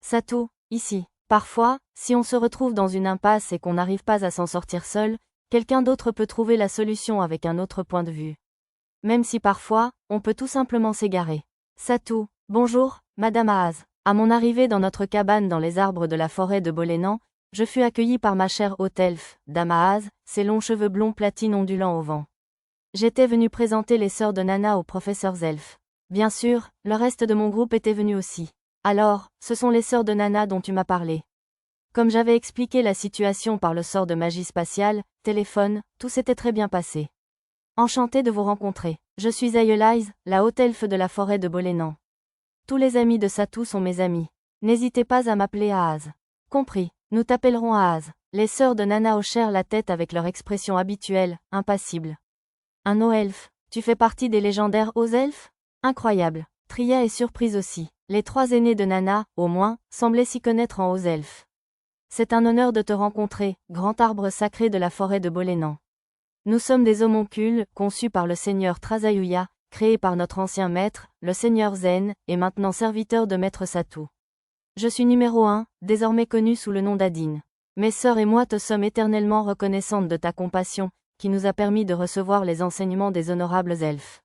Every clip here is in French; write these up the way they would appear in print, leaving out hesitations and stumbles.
Satou, ici. Parfois, si on se retrouve dans une impasse et qu'on n'arrive pas à s'en sortir seul, quelqu'un d'autre peut trouver la solution avec un autre point de vue. Même si parfois, on peut tout simplement s'égarer. Satou, bonjour, Madame Ahaz. À mon arrivée dans notre cabane dans les arbres de la forêt de Bolénan, je fus accueillie par ma chère hôte elfe, Dame Ahaz, ses longs cheveux blonds platine ondulant au vent. J'étais venue présenter les sœurs de Nana aux professeurs elfes. Bien sûr, le reste de mon groupe était venu aussi. Alors, ce sont les sœurs de Nana dont tu m'as parlé. Comme j'avais expliqué la situation par le sort de magie spatiale, téléphone, tout s'était très bien passé. Enchantée de vous rencontrer. Je suis Aeolise, la haute elfe de la forêt de Bolénan. Tous les amis de Satou sont mes amis. N'hésitez pas à m'appeler Ahaz. Compris, nous t'appellerons Ahaz. Les sœurs de Nana hochèrent la tête avec leur expression habituelle, impassible. Un eau-elfe, tu fais partie des légendaires hauts-elfes? Incroyable. Tria est surprise aussi. Les 3 aînés de Nana, au moins, semblaient s'y connaître en hauts-elfes. C'est un honneur de te rencontrer, grand arbre sacré de la forêt de Bolénan. Nous sommes des homoncules, conçus par le seigneur Trazayuya, créés par notre ancien maître, le seigneur Zen, et maintenant serviteur de maître Satou. Je suis numéro 1, désormais connu sous le nom d'Adine. Mes sœurs et moi te sommes éternellement reconnaissantes de ta compassion, qui nous a permis de recevoir les enseignements des honorables elfes.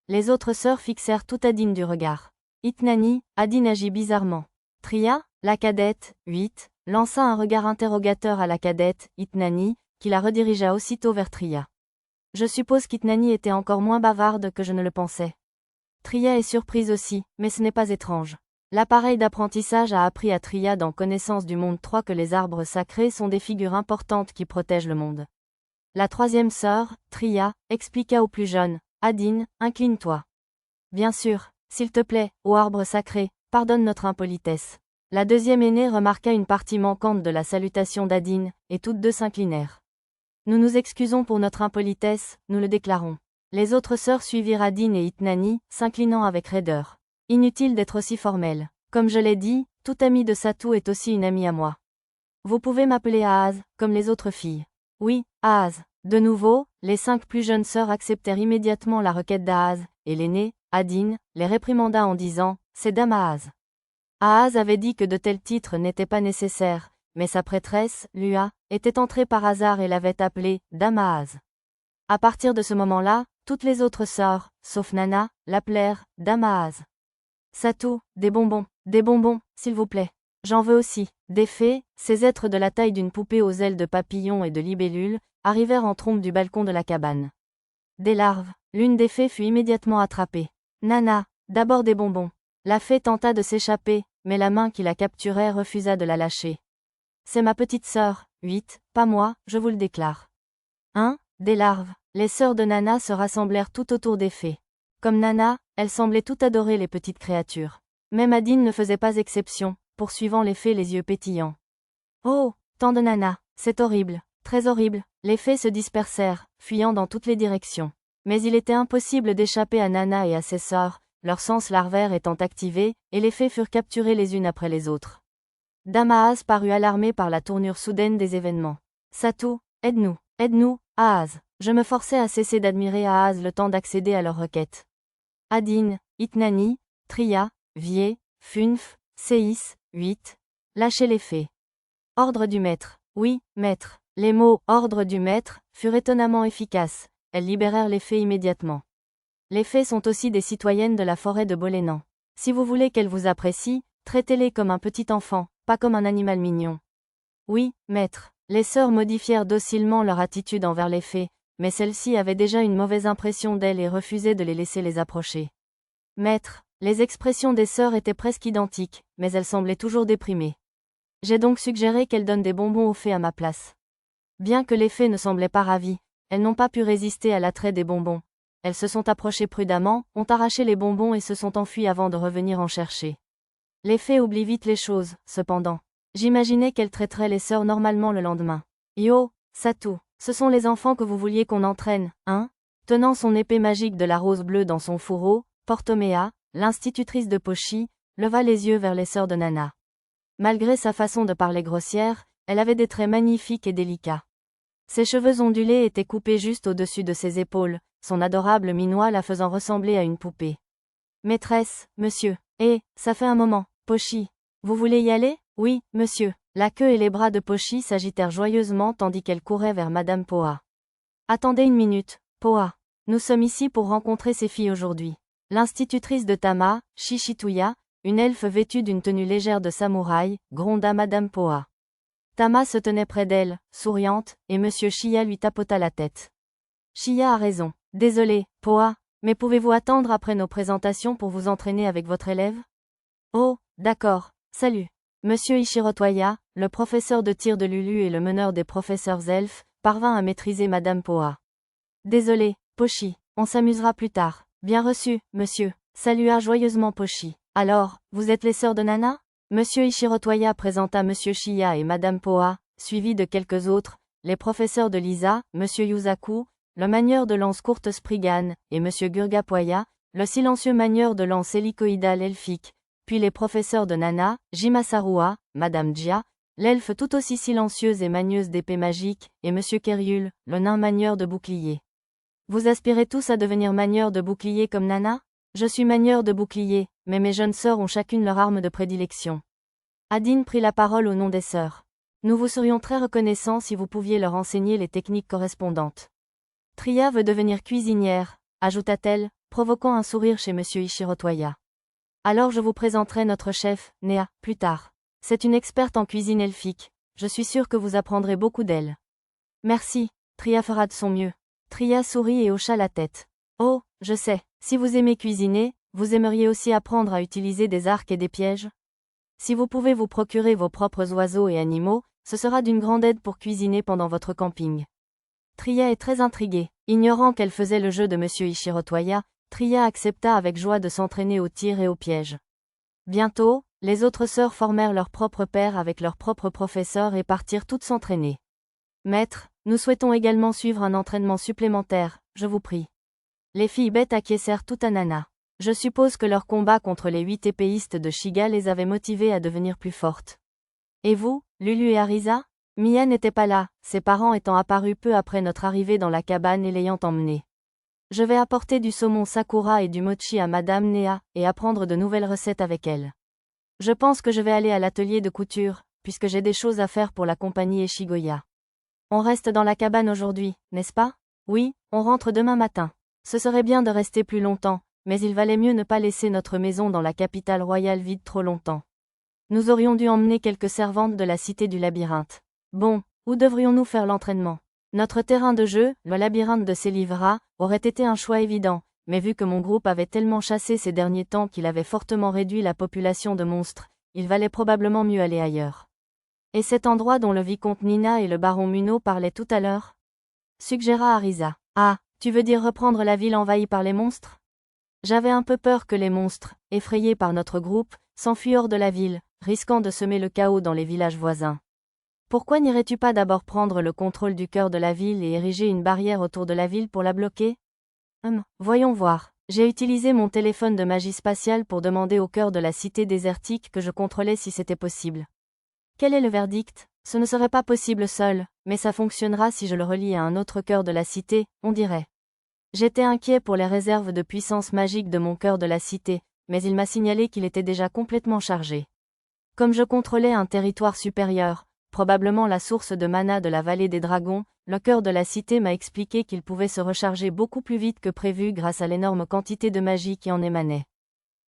Les autres sœurs fixèrent tout Adine du regard. Itnani, Adine agit bizarrement. Tria, la cadette, 8, lança un regard interrogateur à la cadette, Itnani, qui la redirigea aussitôt vers Tria. Je suppose qu'Itnani était encore moins bavarde que je ne le pensais. Tria est surprise aussi, mais ce n'est pas étrange. L'appareil d'apprentissage a appris à Tria dans Connaissance du Monde 3 que les arbres sacrés sont des figures importantes qui protègent le monde. La 3e sœur, Tria, expliqua au plus jeune, Adine, incline-toi. Bien sûr, s'il te plaît, ô arbre sacré, pardonne notre impolitesse. La 2e aînée remarqua une partie manquante de la salutation d'Adine, et toutes deux s'inclinèrent. Nous nous excusons pour notre impolitesse, nous le déclarons. Les autres sœurs suivirent Adine et Itnani, s'inclinant avec raideur. Inutile d'être aussi formel. Comme je l'ai dit, toute amie de Satou est aussi une amie à moi. Vous pouvez m'appeler Ahaz, comme les autres filles. Oui, Ahaz. De nouveau, les 5 plus jeunes sœurs acceptèrent immédiatement la requête d'Ahaz, et l'aînée, Adine, les réprimanda en disant, c'est Dame Ahaz. Ahaz avait dit que de tels titres n'étaient pas nécessaires, mais sa prêtresse, Lua, était entrée par hasard et l'avait appelée Dame Ahaz. À partir de ce moment-là, toutes les autres sœurs, sauf Nana, l'appelèrent Dame Ahaz. Satou, des bonbons, s'il vous plaît. J'en veux aussi. Des fées, ces êtres de la taille d'une poupée aux ailes de papillon et de libellule, arrivèrent en trompe du balcon de la cabane. Des larves, l'une des fées fut immédiatement attrapée. Nana, d'abord des bonbons. La fée tenta de s'échapper, mais la main qui la capturait refusa de la lâcher. C'est ma petite sœur, 8, pas moi, je vous le déclare. Des larves. Les sœurs de Nana se rassemblèrent tout autour des fées. Comme Nana, elles semblaient tout adorer les petites créatures. Même Adine ne faisait pas exception, poursuivant les fées les yeux pétillants. Oh, tant de Nana, c'est horrible, très horrible. Les fées se dispersèrent, fuyant dans toutes les directions. Mais il était impossible d'échapper à Nana et à ses sœurs, leurs sens larvaires étant activés, et les fées furent capturées les unes après les autres. Dame Ahaz parut alarmée par la tournure soudaine des événements. Satou, aide-nous, Ahaz. Je me forçais à cesser d'admirer Ahaz le temps d'accéder à leur requête. Adine, Itnani, Tria, Vie, Funf, Séis, 8. Lâchez les fées. Ordre du maître. Oui, maître. Les mots « ordre du maître » furent étonnamment efficaces. Elles libérèrent les fées immédiatement. Les fées sont aussi des citoyennes de la forêt de Bolénan. Si vous voulez qu'elles vous apprécient, traitez-les comme un petit enfant, pas comme un animal mignon. Oui, maître. Les sœurs modifièrent docilement leur attitude envers les fées, mais celles-ci avaient déjà une mauvaise impression d'elles et refusaient de les laisser les approcher. Maître, les expressions des sœurs étaient presque identiques, mais elles semblaient toujours déprimées. J'ai donc suggéré qu'elles donnent des bonbons aux fées à ma place. Bien que les fées ne semblaient pas ravies, elles n'ont pas pu résister à l'attrait des bonbons. Elles se sont approchées prudemment, ont arraché les bonbons et se sont enfuies avant de revenir en chercher. Les fées oublient vite les choses, cependant. J'imaginais qu'elles traiteraient les sœurs normalement le lendemain. Yo, Satou, ce sont les enfants que vous vouliez qu'on entraîne, hein? Tenant son épée magique de la rose bleue dans son fourreau, Portomea, l'institutrice de Pochi, leva les yeux vers les sœurs de Nana. Malgré sa façon de parler grossière, elle avait des traits magnifiques et délicats. Ses cheveux ondulés étaient coupés juste au-dessus de ses épaules, son adorable minois la faisant ressembler à une poupée. Maîtresse, monsieur, ça fait un moment, Pochi. Vous voulez y aller? Oui, monsieur. La queue et les bras de Pochi s'agitèrent joyeusement tandis qu'elle courait vers Madame Poa. Attendez une minute, Poa. Nous sommes ici pour rencontrer ces filles aujourd'hui. L'institutrice de Tama, Shishituya, une elfe vêtue d'une tenue légère de samouraï, gronda Madame Poa. Tama se tenait près d'elle, souriante, et Monsieur Chia lui tapota la tête. Chia a raison. Désolé, Poa, mais pouvez-vous attendre après nos présentations pour vous entraîner avec votre élève? Oh, d'accord, salut. Monsieur Ishirotoya, le professeur de tir de Lulu et le meneur des professeurs elfes, parvint à maîtriser Madame Poa. Désolé, Pochi, on s'amusera plus tard. Bien reçu, monsieur, salua joyeusement Pochi. Alors, vous êtes les sœurs de Nana? Monsieur Ishirotoya présenta Monsieur Chia et Madame Poa, suivis de quelques autres, les professeurs de Lisa, Monsieur Yusaku, le manieur de lance courte Spriggan, et Monsieur Gurgapoya, le silencieux manieur de lance hélicoïdale elfique, puis les professeurs de Nana, Jimasarua, Madame Jia, l'elfe tout aussi silencieuse et manieuse d'épée magique, et Monsieur Keryul, le nain manieur de bouclier. Vous aspirez tous à devenir manieur de bouclier comme Nana? Je suis manieur de bouclier, mais mes jeunes sœurs ont chacune leur arme de prédilection. Adine prit la parole au nom des sœurs. Nous vous serions très reconnaissants si vous pouviez leur enseigner les techniques correspondantes. Tria veut devenir cuisinière, ajouta-t-elle, provoquant un sourire chez Monsieur Ishirotoya. Alors je vous présenterai notre chef, Néa, plus tard. C'est une experte en cuisine elfique, je suis sûre que vous apprendrez beaucoup d'elle. Merci, Tria fera de son mieux. Tria sourit et hocha la tête. Oh, je sais, si vous aimez cuisiner, vous aimeriez aussi apprendre à utiliser des arcs et des pièges? Si vous pouvez vous procurer vos propres oiseaux et animaux, ce sera d'une grande aide pour cuisiner pendant votre camping. Tria est très intriguée. Ignorant qu'elle faisait le jeu de Monsieur Ishirotoya, Tria accepta avec joie de s'entraîner au tir et au piège. Bientôt, les autres sœurs formèrent leur propre paire avec leur propre professeur et partirent toutes s'entraîner. Maître, nous souhaitons également suivre un entraînement supplémentaire, je vous prie. Les filles bêtes acquiescèrent tout à Nana. Je suppose que leur combat contre les 8 épéistes de Shiga les avait motivées à devenir plus fortes. Et vous, Lulu et Arisa? Mia n'était pas là, ses parents étant apparus peu après notre arrivée dans la cabane et l'ayant emmenée. Je vais apporter du saumon sakura et du mochi à Madame Néa, et apprendre de nouvelles recettes avec elle. Je pense que je vais aller à l'atelier de couture, puisque j'ai des choses à faire pour la compagnie Eshigoya. On reste dans la cabane aujourd'hui, n'est-ce pas? Oui, on rentre demain matin. Ce serait bien de rester plus longtemps, mais il valait mieux ne pas laisser notre maison dans la capitale royale vide trop longtemps. Nous aurions dû emmener quelques servantes de la cité du labyrinthe. Bon, où devrions-nous faire l'entraînement? Notre terrain de jeu, le labyrinthe de Selivra, aurait été un choix évident, mais vu que mon groupe avait tellement chassé ces derniers temps qu'il avait fortement réduit la population de monstres, il valait probablement mieux aller ailleurs. Et cet endroit dont le vicomte Nina et le baron Muno parlaient tout à l'heure? Suggéra Arisa. Ah, tu veux dire reprendre la ville envahie par les monstres? J'avais un peu peur que les monstres, effrayés par notre groupe, s'enfuient hors de la ville, risquant de semer le chaos dans les villages voisins. Pourquoi n'irais-tu pas d'abord prendre le contrôle du cœur de la ville et ériger une barrière autour de la ville pour la bloquer? Voyons voir. J'ai utilisé mon téléphone de magie spatiale pour demander au cœur de la cité désertique que je contrôlais si c'était possible. Quel est le verdict? Ce ne serait pas possible seul, mais ça fonctionnera si je le relie à un autre cœur de la cité, on dirait. J'étais inquiet pour les réserves de puissance magique de mon cœur de la cité, mais il m'a signalé qu'il était déjà complètement chargé. Comme je contrôlais un territoire supérieur, probablement la source de mana de la vallée des dragons, le cœur de la cité m'a expliqué qu'il pouvait se recharger beaucoup plus vite que prévu grâce à l'énorme quantité de magie qui en émanait.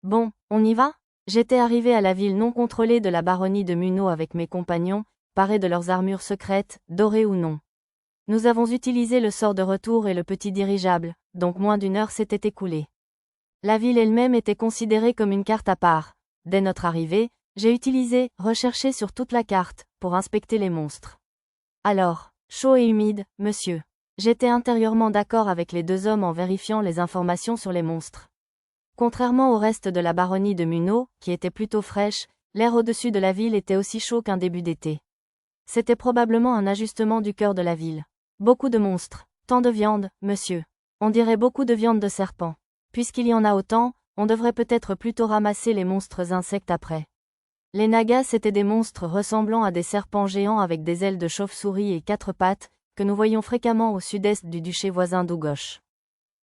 Bon, on y va? J'étais arrivé à la ville non contrôlée de la baronnie de Muno avec mes compagnons, parés de leurs armures secrètes, dorées ou non. Nous avons utilisé le sort de retour et le petit dirigeable, donc moins d'une heure s'était écoulée. La ville elle-même était considérée comme une carte à part. Dès notre arrivée, j'ai utilisé « Rechercher sur toute la carte » pour inspecter les monstres. Alors, chaud et humide, monsieur. J'étais intérieurement d'accord avec les deux hommes en vérifiant les informations sur les monstres. Contrairement au reste de la baronnie de Muno, qui était plutôt fraîche, l'air au-dessus de la ville était aussi chaud qu'un début d'été. C'était probablement un ajustement du cœur de la ville. Beaucoup de monstres. Tant de viande, monsieur. On dirait beaucoup de viande de serpent. Puisqu'il y en a autant, on devrait peut-être plutôt ramasser les monstres insectes après. Les nagas étaient des monstres ressemblant à des serpents géants avec des ailes de chauve-souris et 4 pattes, que nous voyions fréquemment au sud-est du duché voisin d'Ugosh.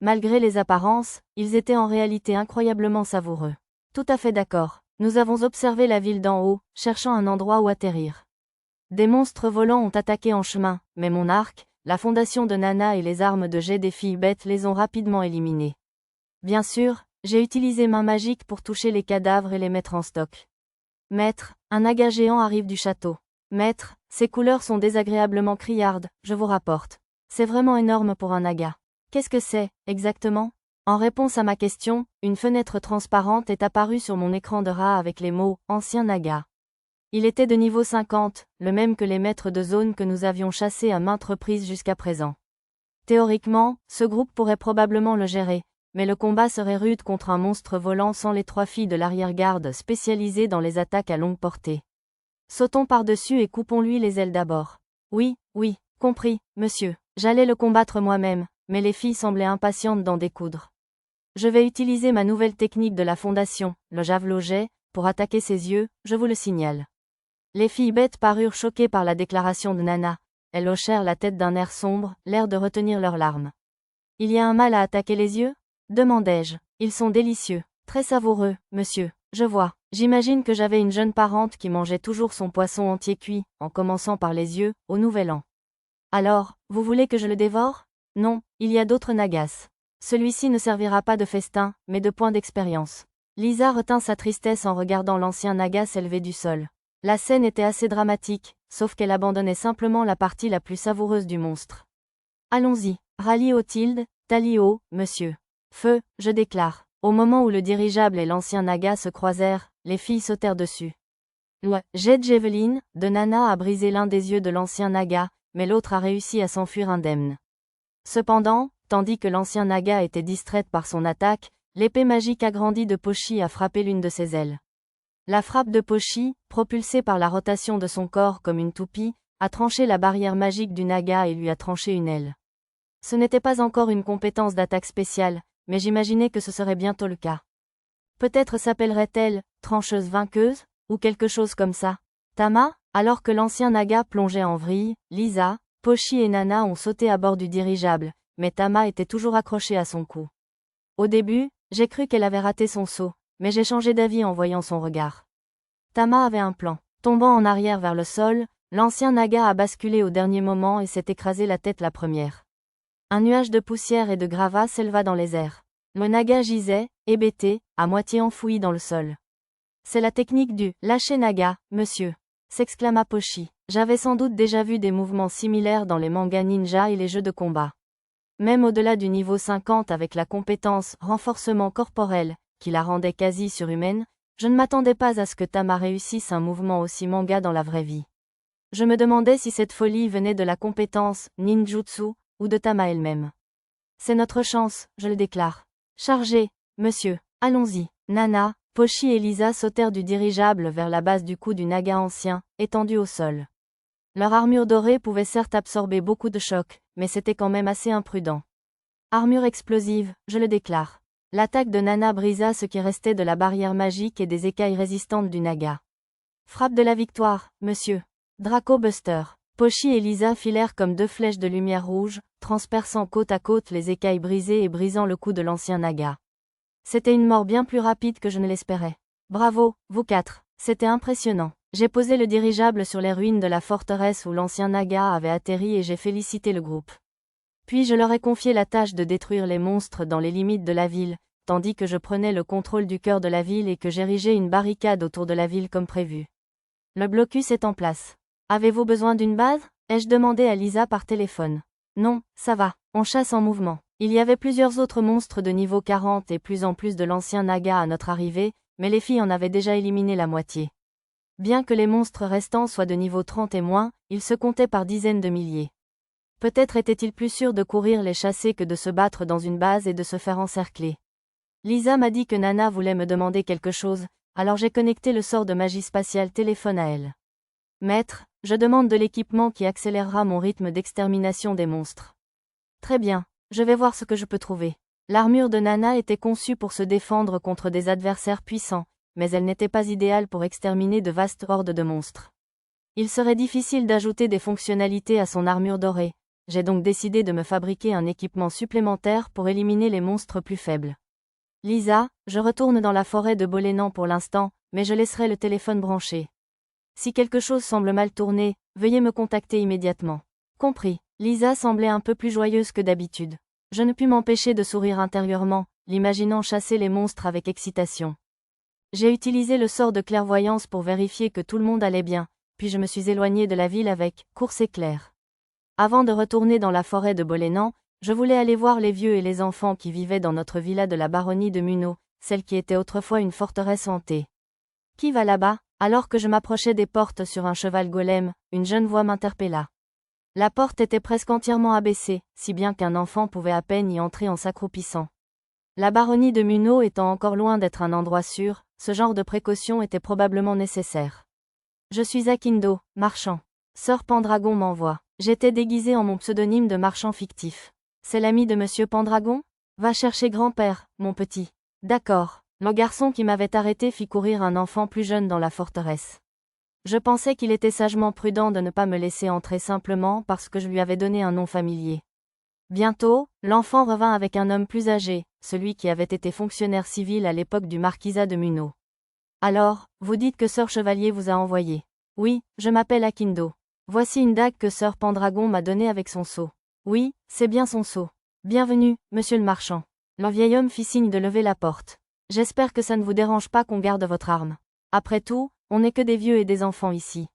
Malgré les apparences, ils étaient en réalité incroyablement savoureux. Tout à fait d'accord. Nous avons observé la ville d'en haut, cherchant un endroit où atterrir. Des monstres volants ont attaqué en chemin, mais mon arc, la fondation de Nana et les armes de jet des filles bêtes les ont rapidement éliminés. Bien sûr, j'ai utilisé main magique pour toucher les cadavres et les mettre en stock. Maître, un naga géant arrive du château. Maître, ces couleurs sont désagréablement criardes, je vous rapporte. C'est vraiment énorme pour un naga. Qu'est-ce que c'est, exactement? En réponse à ma question, une fenêtre transparente est apparue sur mon écran de rat avec les mots « Ancien naga ». Il était de niveau 50, le même que les maîtres de zone que nous avions chassés à maintes reprises jusqu'à présent. Théoriquement, ce groupe pourrait probablement le gérer, mais le combat serait rude contre un monstre volant sans les 3 filles de l'arrière-garde spécialisées dans les attaques à longue portée. Sautons par-dessus et coupons-lui les ailes d'abord. Oui, compris, monsieur. J'allais le combattre moi-même, mais les filles semblaient impatientes d'en découdre. Je vais utiliser ma nouvelle technique de la fondation, le javelot-jet, pour attaquer ses yeux, je vous le signale. Les filles bêtes parurent choquées par la déclaration de Nana. Elles hochèrent la tête d'un air sombre, l'air de retenir leurs larmes. Il y a un mal à attaquer les yeux? Demandai-je. Ils sont délicieux, très savoureux, monsieur, je vois. J'imagine que j'avais une jeune parente qui mangeait toujours son poisson entier cuit, en commençant par les yeux, au nouvel an. Alors, vous voulez que je le dévore? Non, il y a d'autres nagas. Celui-ci ne servira pas de festin, mais de point d'expérience. Lisa retint sa tristesse en regardant l'ancien naga s'élever du sol. La scène était assez dramatique, sauf qu'elle abandonnait simplement la partie la plus savoureuse du monstre. Allons-y, rallye Othilde, tally ho, monsieur. Feu, je déclare. Au moment où le dirigeable et l'ancien naga se croisèrent, les filles sautèrent dessus. Le jet de javelin de Nana a brisé l'un des yeux de l'ancien naga, mais l'autre a réussi à s'enfuir indemne. Cependant, tandis que l'ancien naga était distraite par son attaque, l'épée magique agrandie de Pochi a frappé l'une de ses ailes. La frappe de Pochi, propulsée par la rotation de son corps comme une toupie, a tranché la barrière magique du naga et lui a tranché une aile. Ce n'était pas encore une compétence d'attaque spéciale, mais j'imaginais que ce serait bientôt le cas. Peut-être s'appellerait-elle « trancheuse vainqueuse » ou quelque chose comme ça. Tama, alors que l'ancien naga plongeait en vrille, Lisa, Pochi et Nana ont sauté à bord du dirigeable, mais Tama était toujours accrochée à son cou. Au début, j'ai cru qu'elle avait raté son saut, mais j'ai changé d'avis en voyant son regard. Tama avait un plan. Tombant en arrière vers le sol, l'ancien naga a basculé au dernier moment et s'est écrasé la tête la première. Un nuage de poussière et de gravats s'éleva dans les airs. Le naga gisait, hébété, à moitié enfoui dans le sol. C'est la technique du « lâcher naga, monsieur », s'exclama Pochi. J'avais sans doute déjà vu des mouvements similaires dans les mangas ninja et les jeux de combat. Même au-delà du niveau 50 avec la compétence « renforcement corporel », qui la rendait quasi surhumaine, je ne m'attendais pas à ce que Tama réussisse un mouvement aussi manga dans la vraie vie. Je me demandais si cette folie venait de la compétence « ninjutsu » ou de Tama elle-même. C'est notre chance, je le déclare. Chargez, monsieur, allons-y. Nana, Pochi et Lisa sautèrent du dirigeable vers la base du cou du naga ancien, étendu au sol. Leur armure dorée pouvait certes absorber beaucoup de chocs, mais c'était quand même assez imprudent. Armure explosive, je le déclare. L'attaque de Nana brisa ce qui restait de la barrière magique et des écailles résistantes du naga. Frappe de la victoire, monsieur. Draco Buster. Pochi et Lisa filèrent comme 2 flèches de lumière rouge, transperçant côte à côte les écailles brisées et brisant le cou de l'ancien naga. C'était une mort bien plus rapide que je ne l'espérais. Bravo, vous 4. C'était impressionnant. J'ai posé le dirigeable sur les ruines de la forteresse où l'ancien naga avait atterri et j'ai félicité le groupe. Puis je leur ai confié la tâche de détruire les monstres dans les limites de la ville, tandis que je prenais le contrôle du cœur de la ville et que j'érigeais une barricade autour de la ville comme prévu. Le blocus est en place. Avez-vous besoin d'une base? Ai-je demandé à Lisa par téléphone. Non, ça va, on chasse en mouvement. Il y avait plusieurs autres monstres de niveau 40 et plus en plus de l'ancien naga à notre arrivée, mais les filles en avaient déjà éliminé la moitié. Bien que les monstres restants soient de niveau 30 et moins, ils se comptaient par dizaines de milliers. Peut-être était-il plus sûr de courir les chasser que de se battre dans une base et de se faire encercler. Lisa m'a dit que Nana voulait me demander quelque chose, alors j'ai connecté le sort de magie spatiale téléphone à elle. Maître, je demande de l'équipement qui accélérera mon rythme d'extermination des monstres. Très bien, je vais voir ce que je peux trouver. L'armure de Nana était conçue pour se défendre contre des adversaires puissants, mais elle n'était pas idéale pour exterminer de vastes hordes de monstres. Il serait difficile d'ajouter des fonctionnalités à son armure dorée. J'ai donc décidé de me fabriquer un équipement supplémentaire pour éliminer les monstres plus faibles. Lisa, je retourne dans la forêt de Bolénan pour l'instant, mais je laisserai le téléphone branché. Si quelque chose semble mal tourner, veuillez me contacter immédiatement. Compris. Lisa semblait un peu plus joyeuse que d'habitude. Je ne pus m'empêcher de sourire intérieurement, l'imaginant chasser les monstres avec excitation. J'ai utilisé le sort de clairvoyance pour vérifier que tout le monde allait bien, puis je me suis éloignée de la ville avec « course éclair ». Avant de retourner dans la forêt de Bolénan, je voulais aller voir les vieux et les enfants qui vivaient dans notre villa de la baronnie de Munot, celle qui était autrefois une forteresse hantée. « Qui va là-bas » Alors que je m'approchais des portes sur un cheval golem, une jeune voix m'interpella. La porte était presque entièrement abaissée, si bien qu'un enfant pouvait à peine y entrer en s'accroupissant. La baronnie de Munot étant encore loin d'être un endroit sûr, ce genre de précaution était probablement nécessaire. Je suis Akindo, marchand. Sir Pendragon m'envoie. J'étais déguisé en mon pseudonyme de marchand fictif. C'est l'ami de monsieur Pendragon ? Va chercher grand-père, mon petit. D'accord. Le garçon qui m'avait arrêté fit courir un enfant plus jeune dans la forteresse. Je pensais qu'il était sagement prudent de ne pas me laisser entrer simplement parce que je lui avais donné un nom familier. Bientôt, l'enfant revint avec un homme plus âgé, celui qui avait été fonctionnaire civil à l'époque du marquisat de Munot. Alors, vous dites que Sir Chevalier vous a envoyé. Oui, je m'appelle Akindo. Voici une dague que Sir Pendragon m'a donnée avec son sceau. Oui, c'est bien son sceau. Bienvenue, monsieur le marchand. Le vieil homme fit signe de lever la porte. J'espère que ça ne vous dérange pas qu'on garde votre arme. Après tout, on n'est que des vieux et des enfants ici.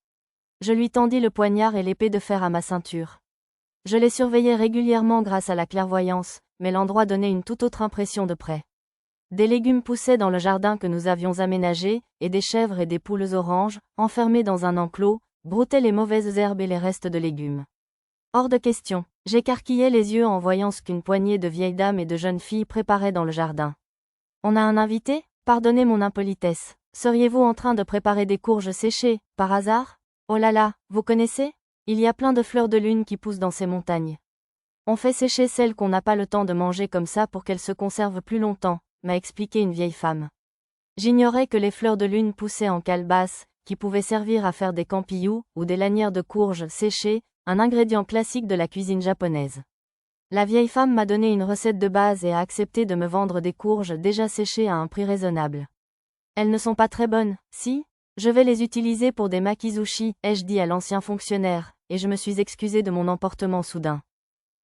Je lui tendis le poignard et l'épée de fer à ma ceinture. Je les surveillais régulièrement grâce à la clairvoyance, mais l'endroit donnait une toute autre impression de près. Des légumes poussaient dans le jardin que nous avions aménagé, et des chèvres et des poules oranges, enfermées dans un enclos, broutaient les mauvaises herbes et les restes de légumes. Hors de question, j'écarquillais les yeux en voyant ce qu'une poignée de vieilles dames et de jeunes filles préparaient dans le jardin. On a un invité ? Pardonnez mon impolitesse. Seriez-vous en train de préparer des courges séchées, par hasard ? Oh là là, vous connaissez ? Il y a plein de fleurs de lune qui poussent dans ces montagnes. On fait sécher celles qu'on n'a pas le temps de manger comme ça pour qu'elles se conservent plus longtemps, m'a expliqué une vieille femme. J'ignorais que les fleurs de lune poussaient en calebasse, qui pouvaient servir à faire des campillous, ou des lanières de courges séchées, un ingrédient classique de la cuisine japonaise. La vieille femme m'a donné une recette de base et a accepté de me vendre des courges déjà séchées à un prix raisonnable. Elles ne sont pas très bonnes, si ? Je vais les utiliser pour des makizushi, ai-je dit à l'ancien fonctionnaire, et je me suis excusé de mon emportement soudain.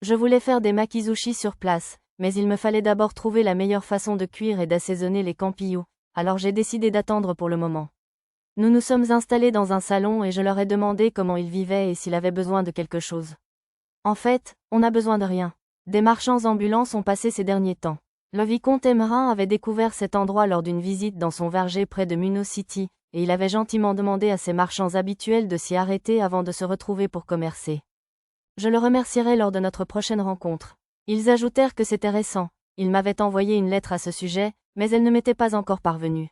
Je voulais faire des makizushi sur place, mais il me fallait d'abord trouver la meilleure façon de cuire et d'assaisonner les campillous, alors j'ai décidé d'attendre pour le moment. Nous nous sommes installés dans un salon et je leur ai demandé comment ils vivaient et s'ils avaient besoin de quelque chose. En fait, on n'a besoin de rien. Des marchands ambulants sont passés ces derniers temps. Le vicomte Emerin avait découvert cet endroit lors d'une visite dans son verger près de Munot City, et il avait gentiment demandé à ses marchands habituels de s'y arrêter avant de se retrouver pour commercer. Je le remercierai lors de notre prochaine rencontre. Ils ajoutèrent que c'était récent. Ils m'avaient envoyé une lettre à ce sujet, mais elle ne m'était pas encore parvenue.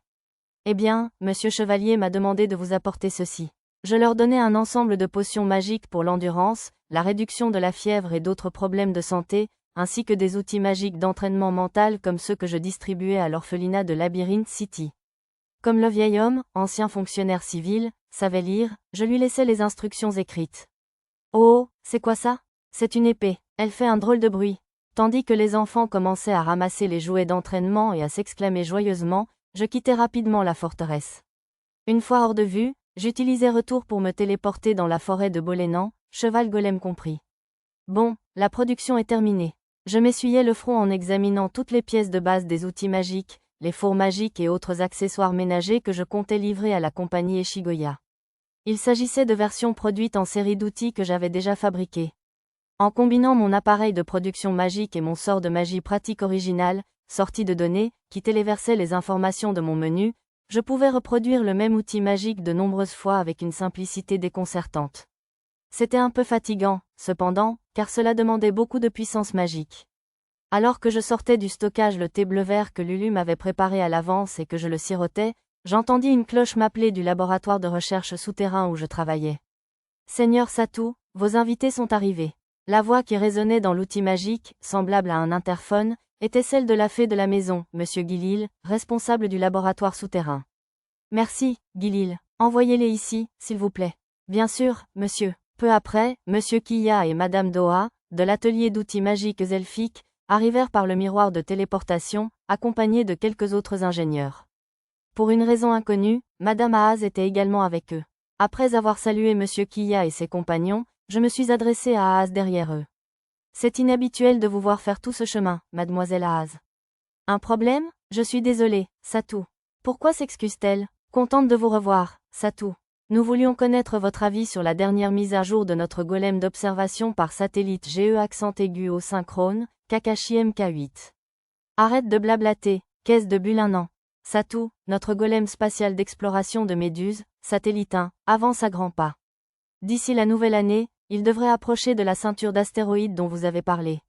Eh bien, monsieur Chevalier m'a demandé de vous apporter ceci. Je leur donnai un ensemble de potions magiques pour l'endurance, la réduction de la fièvre et d'autres problèmes de santé, ainsi que des outils magiques d'entraînement mental comme ceux que je distribuais à l'orphelinat de Labyrinth City. Comme le vieil homme, ancien fonctionnaire civil, savait lire, je lui laissais les instructions écrites. Oh, c'est quoi ça ? C'est une épée, elle fait un drôle de bruit. Tandis que les enfants commençaient à ramasser les jouets d'entraînement et à s'exclamer joyeusement, je quittai rapidement la forteresse. Une fois hors de vue, j'utilisai retour pour me téléporter dans la forêt de Bolénan, cheval golem compris. Bon, la production est terminée. Je m'essuyais le front en examinant toutes les pièces de base des outils magiques, les fours magiques et autres accessoires ménagers que je comptais livrer à la compagnie Eshigoya. Il s'agissait de versions produites en série d'outils que j'avais déjà fabriqués. En combinant mon appareil de production magique et mon sort de magie pratique original, sorti de données, qui téléversait les informations de mon menu, je pouvais reproduire le même outil magique de nombreuses fois avec une simplicité déconcertante. C'était un peu fatigant, cependant, car cela demandait beaucoup de puissance magique. Alors que je sortais du stockage le thé bleu vert que Lulu m'avait préparé à l'avance et que je le sirotais, j'entendis une cloche m'appeler du laboratoire de recherche souterrain où je travaillais. Seigneur Satou, vos invités sont arrivés. La voix qui résonnait dans l'outil magique, semblable à un interphone, était celle de la fée de la maison, Monsieur Guilil, responsable du laboratoire souterrain. Merci, Guilil. Envoyez-les ici, s'il vous plaît. Bien sûr, monsieur. Peu après, Monsieur Kiya et Madame Doha, de l'atelier d'outils magiques elfiques, arrivèrent par le miroir de téléportation, accompagnés de quelques autres ingénieurs. Pour une raison inconnue, Madame Haas était également avec eux. Après avoir salué Monsieur Kiya et ses compagnons, je me suis adressé à Haas derrière eux. C'est inhabituel de vous voir faire tout ce chemin, Mademoiselle Haas. Un problème? Je suis désolée, Satou. Pourquoi s'excuse-t-elle? Contente de vous revoir, Satou. Nous voulions connaître votre avis sur la dernière mise à jour de notre golem d'observation par satellite GE accent aigu au synchrone, Kakashi MK8. Arrête de blablater, caisse de Bulle. Satou, notre golem spatial d'exploration de Méduse, satellite 1, avance à grands pas. D'ici la nouvelle année, il devrait approcher de la ceinture d'astéroïdes dont vous avez parlé.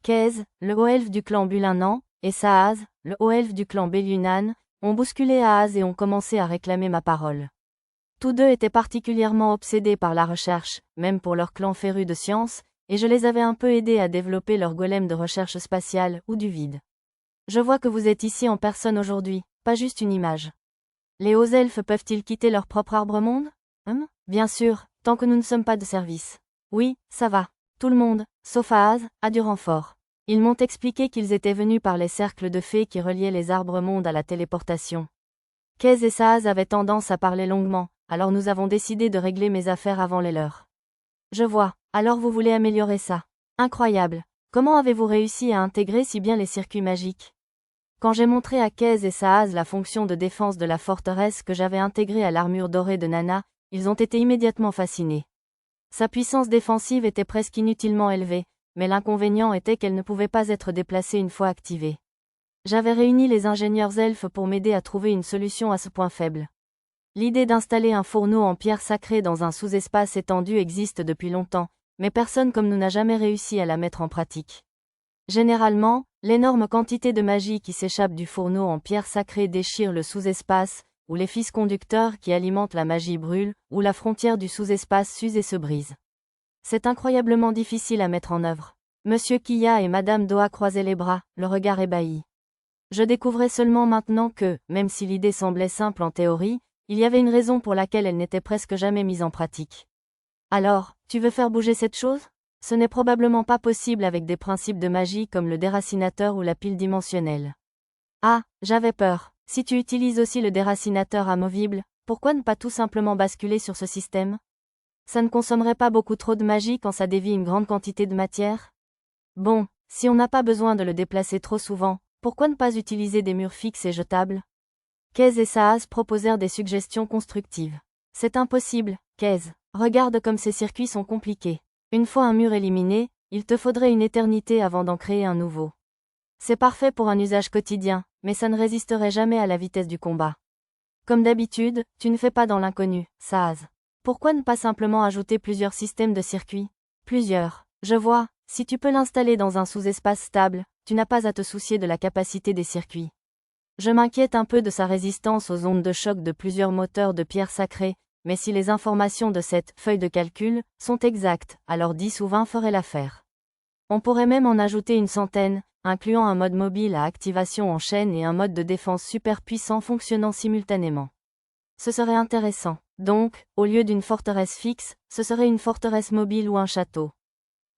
Kez, le haut elfe du clan Bulanan, et Saaz, le haut elfe du clan Belunan, ont bousculé Haas et ont commencé à réclamer ma parole. Tous deux étaient particulièrement obsédés par la recherche, même pour leur clan féru de science, et je les avais un peu aidés à développer leur golem de recherche spatiale ou du vide. Je vois que vous êtes ici en personne aujourd'hui, pas juste une image. Les hauts elfes peuvent-ils quitter leur propre arbre-monde? Bien sûr, tant que nous ne sommes pas de service. Oui, ça va. Tout le monde, sauf Haas, a du renfort. Ils m'ont expliqué qu'ils étaient venus par les cercles de fées qui reliaient les arbres-mondes à la téléportation. Kez et Saaz avaient tendance à parler longuement, alors nous avons décidé de régler mes affaires avant les leurs. Je vois, alors vous voulez améliorer ça. Incroyable. Comment avez-vous réussi à intégrer si bien les circuits magiques? Quand j'ai montré à Kez et Saaz la fonction de défense de la forteresse que j'avais intégrée à l'armure dorée de Nana, ils ont été immédiatement fascinés. Sa puissance défensive était presque inutilement élevée, mais l'inconvénient était qu'elle ne pouvait pas être déplacée une fois activée. J'avais réuni les ingénieurs elfes pour m'aider à trouver une solution à ce point faible. L'idée d'installer un fourneau en pierre sacrée dans un sous-espace étendu existe depuis longtemps, mais personne comme nous n'a jamais réussi à la mettre en pratique. Généralement, l'énorme quantité de magie qui s'échappe du fourneau en pierre sacrée déchire le sous-espace, ou les fils conducteurs qui alimentent la magie brûlent, ou la frontière du sous-espace s'use et se brise. C'est incroyablement difficile à mettre en œuvre. Monsieur Kiya et Madame Doha croisaient les bras, le regard ébahi. Je découvrais seulement maintenant que, même si l'idée semblait simple en théorie, il y avait une raison pour laquelle elle n'était presque jamais mise en pratique. Alors, tu veux faire bouger cette chose? Ce n'est probablement pas possible avec des principes de magie comme le déracinateur ou la pile dimensionnelle. Ah, j'avais peur. Si tu utilises aussi le déracinateur amovible, pourquoi ne pas tout simplement basculer sur ce système? Ça ne consommerait pas beaucoup trop de magie quand ça dévie une grande quantité de matière? Bon, si on n'a pas besoin de le déplacer trop souvent, pourquoi ne pas utiliser des murs fixes et jetables? Kez et Saaz proposèrent des suggestions constructives. C'est impossible, Kez. Regarde comme ces circuits sont compliqués. Une fois un mur éliminé, il te faudrait une éternité avant d'en créer un nouveau. C'est parfait pour un usage quotidien, mais ça ne résisterait jamais à la vitesse du combat. Comme d'habitude, tu ne fais pas dans l'inconnu, Saaz. Pourquoi ne pas simplement ajouter plusieurs systèmes de circuits? Plusieurs. Je vois, si tu peux l'installer dans un sous-espace stable, tu n'as pas à te soucier de la capacité des circuits. Je m'inquiète un peu de sa résistance aux ondes de choc de plusieurs moteurs de pierre sacrée, mais si les informations de cette feuille de calcul sont exactes, alors 10 ou 20 feraient l'affaire. On pourrait même en ajouter une centaine, incluant un mode mobile à activation en chaîne et un mode de défense super puissant fonctionnant simultanément. Ce serait intéressant. Donc, au lieu d'une forteresse fixe, ce serait une forteresse mobile ou un château.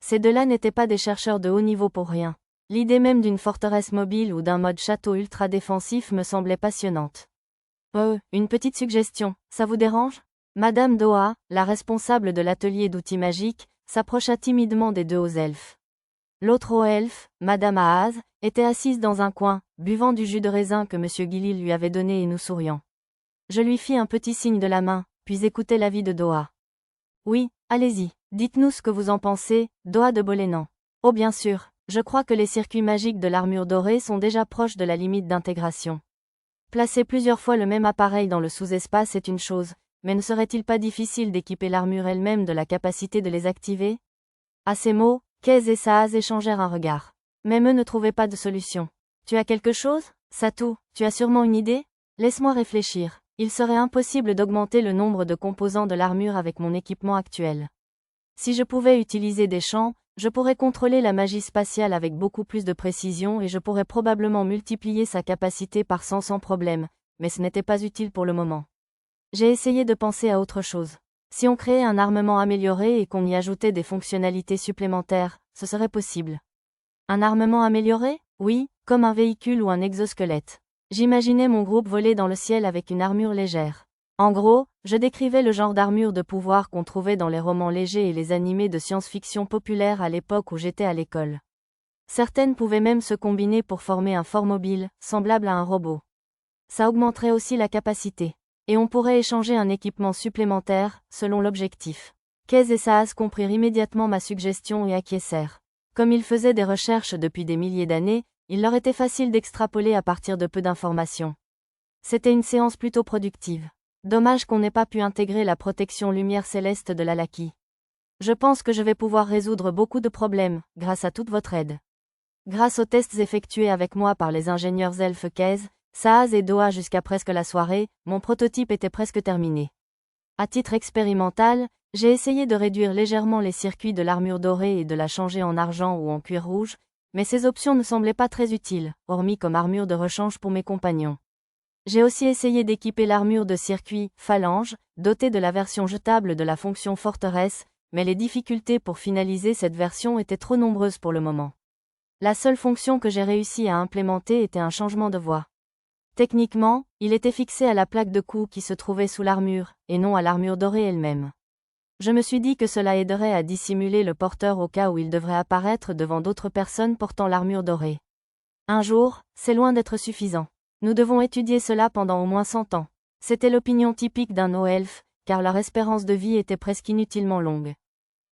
Ces deux-là n'étaient pas des chercheurs de haut niveau pour rien. L'idée même d'une forteresse mobile ou d'un mode château ultra défensif me semblait passionnante. Oh, une petite suggestion, ça vous dérange? Madame Doha, la responsable de l'atelier d'outils magiques, s'approcha timidement des deux hauts elfes. L'autre haut elfe, Madame Haas, était assise dans un coin, buvant du jus de raisin que Monsieur Gilly lui avait donné et nous souriant. Je lui fis un petit signe de la main, puis écoutai l'avis de Doha. Oui, allez-y, dites-nous ce que vous en pensez, Doha de Bolénan. Oh bien sûr, je crois que les circuits magiques de l'armure dorée sont déjà proches de la limite d'intégration. Placer plusieurs fois le même appareil dans le sous-espace est une chose, mais ne serait-il pas difficile d'équiper l'armure elle-même de la capacité de les activer? À ces mots, Kez et Saaz échangèrent un regard. Même eux ne trouvaient pas de solution. Tu as quelque chose, Satou? Tu as sûrement une idée? Laisse-moi réfléchir. Il serait impossible d'augmenter le nombre de composants de l'armure avec mon équipement actuel. Si je pouvais utiliser des champs, je pourrais contrôler la magie spatiale avec beaucoup plus de précision et je pourrais probablement multiplier sa capacité par 100 sans problème, mais ce n'était pas utile pour le moment. J'ai essayé de penser à autre chose. Si on créait un armement amélioré et qu'on y ajoutait des fonctionnalités supplémentaires, ce serait possible. Un armement amélioré? Oui, comme un véhicule ou un exosquelette. J'imaginais mon groupe voler dans le ciel avec une armure légère. En gros, je décrivais le genre d'armure de pouvoir qu'on trouvait dans les romans légers et les animés de science-fiction populaires à l'époque où j'étais à l'école. Certaines pouvaient même se combiner pour former un fort mobile, semblable à un robot. Ça augmenterait aussi la capacité. Et on pourrait échanger un équipement supplémentaire, selon l'objectif. Kez et Saas comprirent immédiatement ma suggestion et acquiescèrent. Comme ils faisaient des recherches depuis des milliers d'années, il leur était facile d'extrapoler à partir de peu d'informations. C'était une séance plutôt productive. Dommage qu'on n'ait pas pu intégrer la protection lumière céleste de l'Alaki. Je pense que je vais pouvoir résoudre beaucoup de problèmes, grâce à toute votre aide. Grâce aux tests effectués avec moi par les ingénieurs elfes Kez, Saaz et Doa jusqu'à presque la soirée, mon prototype était presque terminé. À titre expérimental, j'ai essayé de réduire légèrement les circuits de l'armure dorée et de la changer en argent ou en cuir rouge, mais ces options ne semblaient pas très utiles, hormis comme armure de rechange pour mes compagnons. J'ai aussi essayé d'équiper l'armure de circuit Phalange, dotée de la version jetable de la fonction forteresse, mais les difficultés pour finaliser cette version étaient trop nombreuses pour le moment. La seule fonction que j'ai réussi à implémenter était un changement de voix. Techniquement, il était fixé à la plaque de cou qui se trouvait sous l'armure, et non à l'armure dorée elle-même. Je me suis dit que cela aiderait à dissimuler le porteur au cas où il devrait apparaître devant d'autres personnes portant l'armure dorée. Un jour, c'est loin d'être suffisant. Nous devons étudier cela pendant au moins 100 ans. C'était l'opinion typique d'un no-elfe, car leur espérance de vie était presque inutilement longue.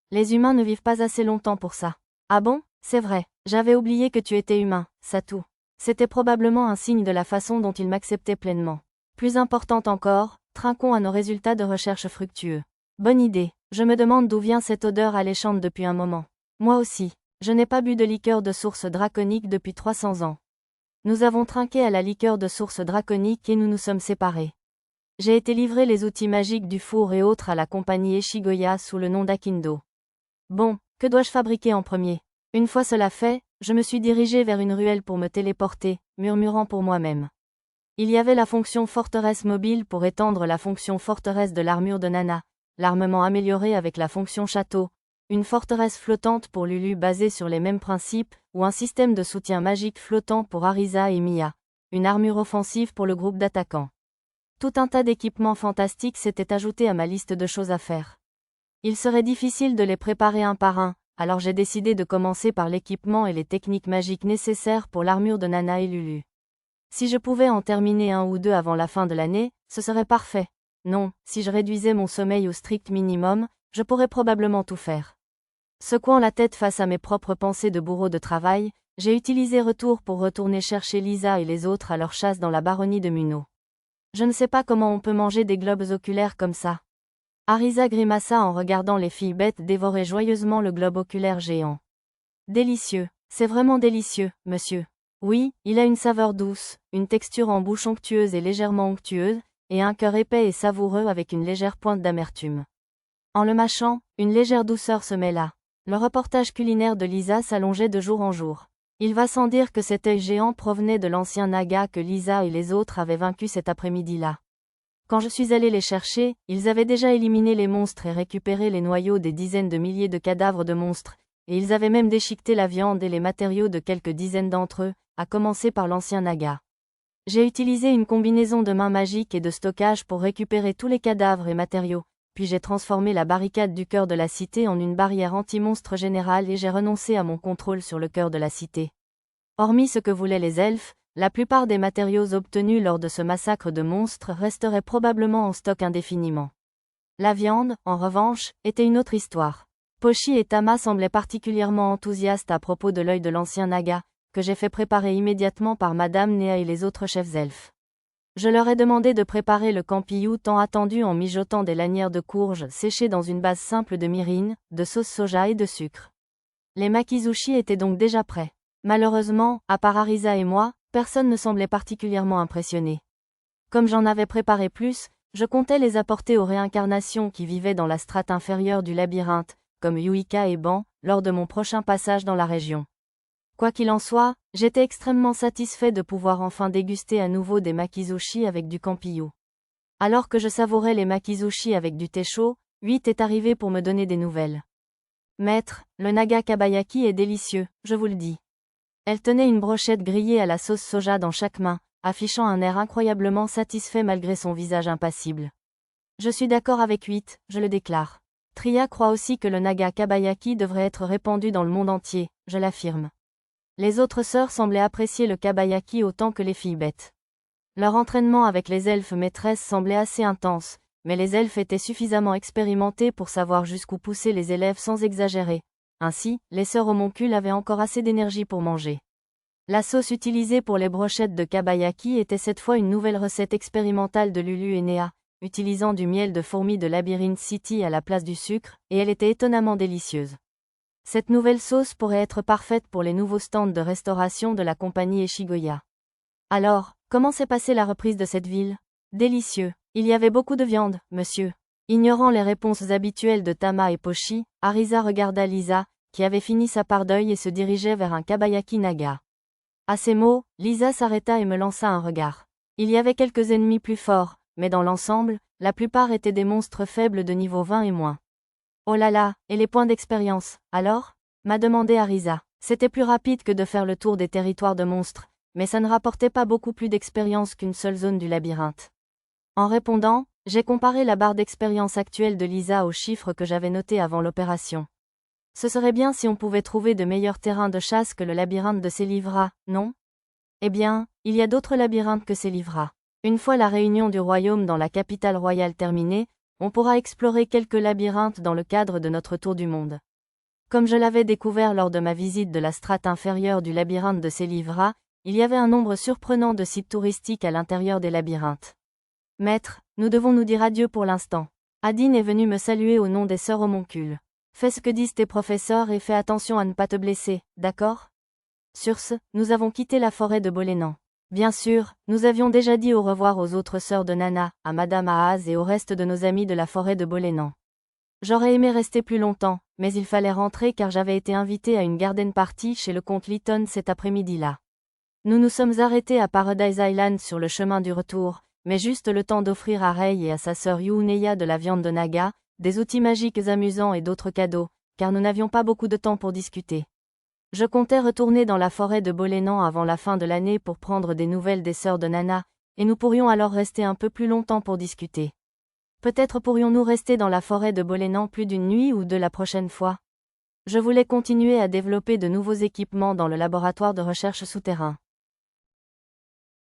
Les humains ne vivent pas assez longtemps pour ça. Ah bon? C'est vrai, j'avais oublié que tu étais humain, Satu. C'était probablement un signe de la façon dont ils m'acceptaient pleinement. Plus importante encore, trinquons à nos résultats de recherche fructueux. Bonne idée, je me demande d'où vient cette odeur alléchante depuis un moment. Moi aussi, je n'ai pas bu de liqueur de source draconique depuis 300 ans. Nous avons trinqué à la liqueur de source draconique et nous nous sommes séparés. J'ai été livré les outils magiques du four et autres à la compagnie Eshigoya sous le nom d'Akindo. Bon, que dois-je fabriquer en premier? Une fois cela fait, je me suis dirigé vers une ruelle pour me téléporter, murmurant pour moi-même. Il y avait la fonction forteresse mobile pour étendre la fonction forteresse de l'armure de Nana, l'armement amélioré avec la fonction château, une forteresse flottante pour Lulu basée sur les mêmes principes, ou un système de soutien magique flottant pour Arisa et Mia, une armure offensive pour le groupe d'attaquants. Tout un tas d'équipements fantastiques s'étaient ajoutés à ma liste de choses à faire. Il serait difficile de les préparer un par un, alors j'ai décidé de commencer par l'équipement et les techniques magiques nécessaires pour l'armure de Nana et Lulu. Si je pouvais en terminer un ou deux avant la fin de l'année, ce serait parfait. Non, si je réduisais mon sommeil au strict minimum, je pourrais probablement tout faire. Secouant la tête face à mes propres pensées de bourreau de travail, j'ai utilisé Retour pour retourner chercher Lisa et les autres à leur chasse dans la baronnie de Muno. Je ne sais pas comment on peut manger des globes oculaires comme ça. Arisa grimaça en regardant les filles bêtes dévorer joyeusement le globe oculaire géant. Délicieux, c'est vraiment délicieux, monsieur. Oui, il a une saveur douce, une texture en bouche onctueuse et légèrement onctueuse, et un cœur épais et savoureux avec une légère pointe d'amertume. En le mâchant, une légère douceur se mêla. Le reportage culinaire de Lisa s'allongeait de jour en jour. Il va sans dire que cet œil géant provenait de l'ancien naga que Lisa et les autres avaient vaincu cet après-midi-là. Quand je suis allé les chercher, ils avaient déjà éliminé les monstres et récupéré les noyaux des dizaines de milliers de cadavres de monstres, et ils avaient même déchiqueté la viande et les matériaux de quelques dizaines d'entre eux, à commencer par l'ancien naga. J'ai utilisé une combinaison de mains magiques et de stockage pour récupérer tous les cadavres et matériaux, puis j'ai transformé la barricade du cœur de la cité en une barrière anti-monstre générale et j'ai renoncé à mon contrôle sur le cœur de la cité. Hormis ce que voulaient les elfes, la plupart des matériaux obtenus lors de ce massacre de monstres resteraient probablement en stock indéfiniment. La viande, en revanche, était une autre histoire. Pochi et Tama semblaient particulièrement enthousiastes à propos de l'œil de l'ancien naga, que j'ai fait préparer immédiatement par Madame Néa et les autres chefs elfes. Je leur ai demandé de préparer le campillou tant attendu en mijotant des lanières de courge séchées dans une base simple de myrrhine, de sauce soja et de sucre. Les makizushi étaient donc déjà prêts. Malheureusement, à part Arisa et moi, personne ne semblait particulièrement impressionné. Comme j'en avais préparé plus, je comptais les apporter aux réincarnations qui vivaient dans la strate inférieure du labyrinthe, comme Yuika et Ban, lors de mon prochain passage dans la région. Quoi qu'il en soit, j'étais extrêmement satisfait de pouvoir enfin déguster à nouveau des makizushi avec du campillou. Alors que je savourais les makizushi avec du thé chaud, 8 est arrivé pour me donner des nouvelles. Maître, le naga kabayaki est délicieux, je vous le dis. Elle tenait une brochette grillée à la sauce soja dans chaque main, affichant un air incroyablement satisfait malgré son visage impassible. Je suis d'accord avec 8, je le déclare. Tria croit aussi que le naga kabayaki devrait être répandu dans le monde entier, je l'affirme. Les autres sœurs semblaient apprécier le kabayaki autant que les filles bêtes. Leur entraînement avec les elfes maîtresses semblait assez intense, mais les elfes étaient suffisamment expérimentés pour savoir jusqu'où pousser les élèves sans exagérer. Ainsi, les sœurs homoncules avaient encore assez d'énergie pour manger. La sauce utilisée pour les brochettes de kabayaki était cette fois une nouvelle recette expérimentale de Lulu et Néa, utilisant du miel de fourmi de Labyrinth City à la place du sucre, et elle était étonnamment délicieuse. Cette nouvelle sauce pourrait être parfaite pour les nouveaux stands de restauration de la compagnie Eshigoya. Alors, comment s'est passée la reprise de cette ville? Délicieux. Il y avait beaucoup de viande, monsieur. Ignorant les réponses habituelles de Tama et Pochi, Arisa regarda Lisa, qui avait fini sa part d'œil et se dirigeait vers un kabayaki naga. À ces mots, Lisa s'arrêta et me lança un regard. Il y avait quelques ennemis plus forts, mais dans l'ensemble, la plupart étaient des monstres faibles de niveau 20 et moins. Oh là là, et les points d'expérience, alors? M'a demandé Arisa. C'était plus rapide que de faire le tour des territoires de monstres, mais ça ne rapportait pas beaucoup plus d'expérience qu'une seule zone du labyrinthe. En répondant, j'ai comparé la barre d'expérience actuelle de Lisa aux chiffres que j'avais notés avant l'opération. Ce serait bien si on pouvait trouver de meilleurs terrains de chasse que le labyrinthe de Célivra, non? Eh bien, il y a d'autres labyrinthes que Célivra. Une fois la réunion du royaume dans la capitale royale terminée, on pourra explorer quelques labyrinthes dans le cadre de notre tour du monde. Comme je l'avais découvert lors de ma visite de la strate inférieure du labyrinthe de Célivra, il y avait un nombre surprenant de sites touristiques à l'intérieur des labyrinthes. Maître, nous devons nous dire adieu pour l'instant. Adine est venue me saluer au nom des sœurs homoncules. Fais ce que disent tes professeurs et fais attention à ne pas te blesser, d'accord? Sur ce, nous avons quitté la forêt de Bolénan. Bien sûr, nous avions déjà dit au revoir aux autres sœurs de Nana, à Madame Aaz et au reste de nos amis de la forêt de Bolénan. J'aurais aimé rester plus longtemps, mais il fallait rentrer car j'avais été invité à une garden party chez le comte Lytton cet après-midi-là. Nous nous sommes arrêtés à Paradise Island sur le chemin du retour, mais juste le temps d'offrir à Rei et à sa sœur Yuneya de la viande de naga, des outils magiques amusants et d'autres cadeaux, car nous n'avions pas beaucoup de temps pour discuter. Je comptais retourner dans la forêt de Bolénan avant la fin de l'année pour prendre des nouvelles des sœurs de Nana, et nous pourrions alors rester un peu plus longtemps pour discuter. Peut-être pourrions-nous rester dans la forêt de Bolénan plus d'une nuit ou deux la prochaine fois. Je voulais continuer à développer de nouveaux équipements dans le laboratoire de recherche souterrain.